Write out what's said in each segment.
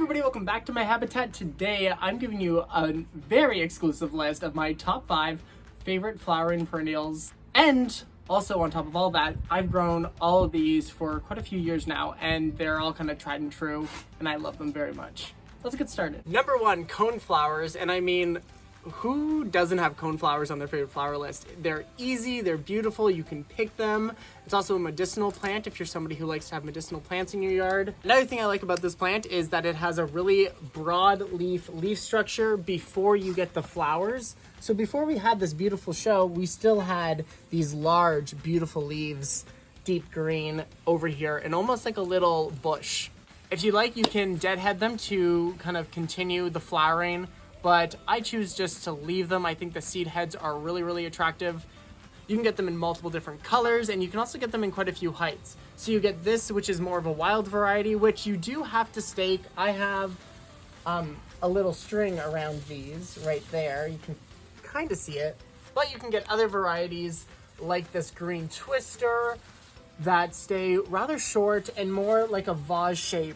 everybody, welcome back to my habitat. Today I'm giving you a very exclusive list of my top 5 favorite flowering perennials. And also on top of all that, I've grown all of these for quite a few years now and they're all kind of tried and true and I love them very much. Let's get started. Number 1, coneflowers, and I mean, who doesn't have coneflowers on their favorite flower list? They're easy, they're beautiful, you can pick them. It's also a medicinal plant if you're somebody who likes to have medicinal plants in your yard. Another thing I like about this plant is that it has a really broad leaf structure before you get the flowers. So before we had this beautiful show, we still had these large, beautiful leaves, deep green over here, and almost like a little bush. If you like, you can deadhead them to kind of continue the flowering, but I choose just to leave them. I think the seed heads are really, really attractive. You can get them in multiple different colors, and you can also get them in quite a few heights. So you get this, which is more of a wild variety, which you do have to stake. I have a little string around these right there. You can kind of see it, but you can get other varieties like this green twister that stay rather short and more like a vase shape.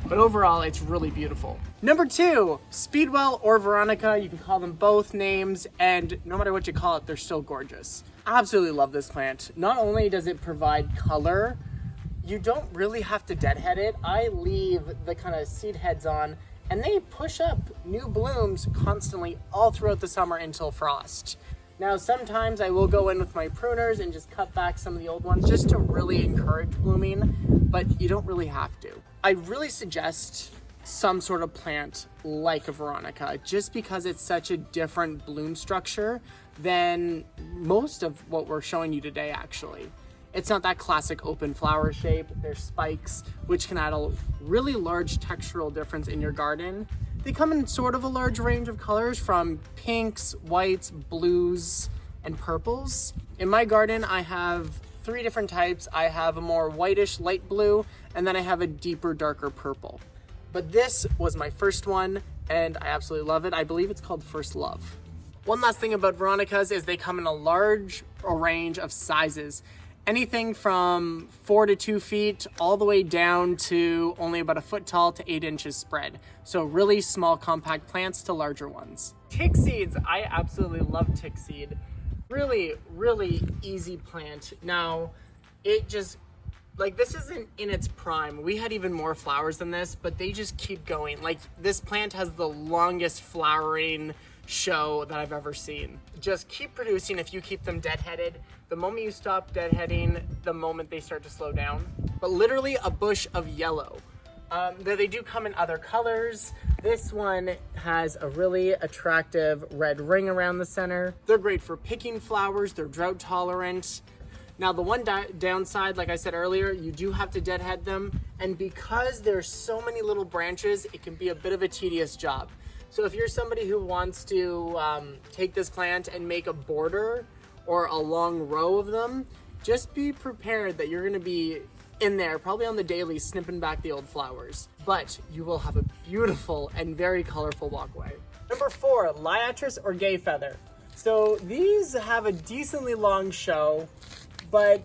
But overall, it's really beautiful. Number 2, Speedwell or Veronica. You can call them both names, and no matter what you call it, they're still gorgeous. I absolutely love this plant. Not only does it provide color, you don't really have to deadhead it. I leave the kind of seed heads on, and they push up new blooms constantly all throughout the summer until frost. Now, sometimes I will go in with my pruners and just cut back some of the old ones just to really encourage blooming, but you don't really have to. I really suggest some sort of plant like a Veronica, just because it's such a different bloom structure than most of what we're showing you today, actually. It's not that classic open flower shape. There's spikes, which can add a really large textural difference in your garden. They come in sort of a large range of colors, from pinks, whites, blues, and purples. In my garden, I have 3 different types. I have a more whitish light blue, and then I have a deeper, darker purple. But this was my first one, and I absolutely love it. I believe it's called First Love. One last thing about Veronicas is they come in a large range of sizes. Anything from 4 to 2 feet all the way down to only about a foot tall to 8 inches spread. So really small compact plants to larger ones. Tick seeds, I absolutely love tick seed. Really, really easy plant. Now, it just, like, this isn't in its prime. We had even more flowers than this, but they just keep going. Like, this plant has the longest flowering show that I've ever seen. Just keep producing if you keep them deadheaded. The moment you stop deadheading, the moment they start to slow down. But literally a bush of yellow. They do come in other colors. This one has a really attractive red ring around the center. They're great for picking flowers. They're drought tolerant. Now, the one downside, like I said earlier, you do have to deadhead them. And because there's so many little branches, it can be a bit of a tedious job. So if you're somebody who wants to take this plant and make a border or a long row of them, just be prepared that you're gonna be in there, probably on the daily, snipping back the old flowers. But you will have a beautiful and very colorful walkway. Number 4, Liatris or Gay Feather. So these have a decently long show, but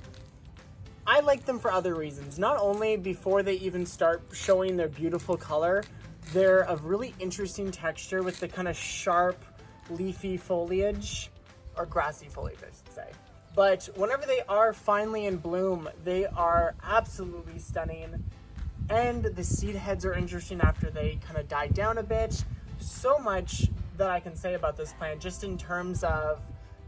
I like them for other reasons. Not only before they even start showing their beautiful color, they're of really interesting texture with the kind of sharp, leafy foliage, or grassy foliage, I should say. But whenever they are finally in bloom, they are absolutely stunning. And the seed heads are interesting after they kind of die down a bit. So much that I can say about this plant, just in terms of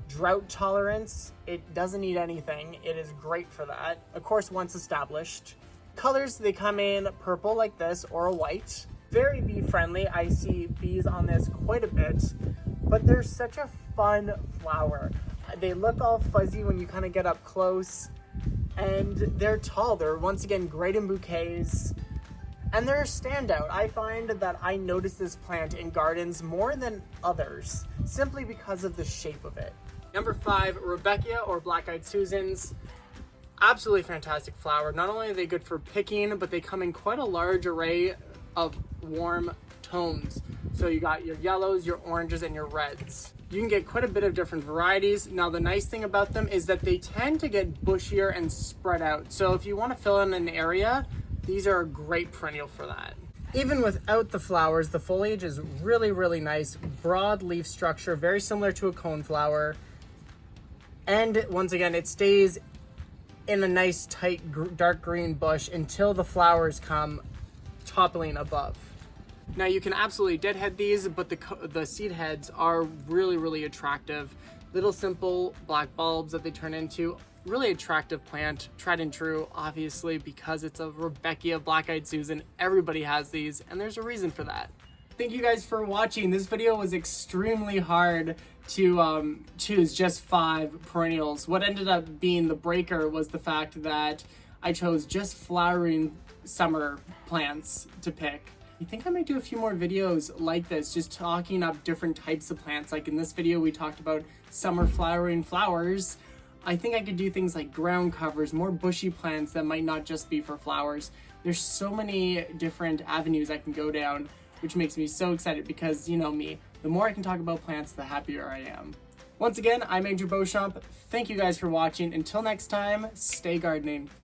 drought tolerance. It doesn't need anything. It is great for that. Of course, once established. Colors, they come in purple like this, or a white. Very bee friendly. I see bees on this quite a bit, but they're such a fun flower. They look all fuzzy when you kind of get up close, and they're tall. They're once again great in bouquets, and they're a standout. I find that I notice this plant in gardens more than others, simply because of the shape of it. Number 5, Rebecca or Black-Eyed Susans. Absolutely fantastic flower. Not only are they good for picking, but they come in quite a large array of warm tones. So you got your yellows, your oranges, and your reds. You can get quite a bit of different varieties. Now, the nice thing about them is that they tend to get bushier and spread out. So if you want to fill in an area, these are a great perennial for that. Even without the flowers, the foliage is really, really nice. Broad leaf structure, very similar to a coneflower. And once again, it stays in a nice, tight, dark green bush until the flowers come toppling above. Now you can absolutely deadhead these, but the seed heads are really, really attractive. Little simple black bulbs that they turn into. Really attractive plant, tried and true, obviously, because it's a Rebecca Black-Eyed Susan. Everybody has these, and there's a reason for that. Thank you guys for watching. This video was extremely hard to choose just 5 perennials. What ended up being the breaker was the fact that I chose just flowering summer plants to pick. I think I might do a few more videos like this, just talking up different types of plants. Like in this video, we talked about summer flowering flowers. I think I could do things like ground covers, more bushy plants that might not just be for flowers. There's so many different avenues I can go down, which makes me so excited because, you know me, the more I can talk about plants, the happier I am. Once again, I'm Andrew Beauchamp. Thank you guys for watching. Until next time, stay gardening.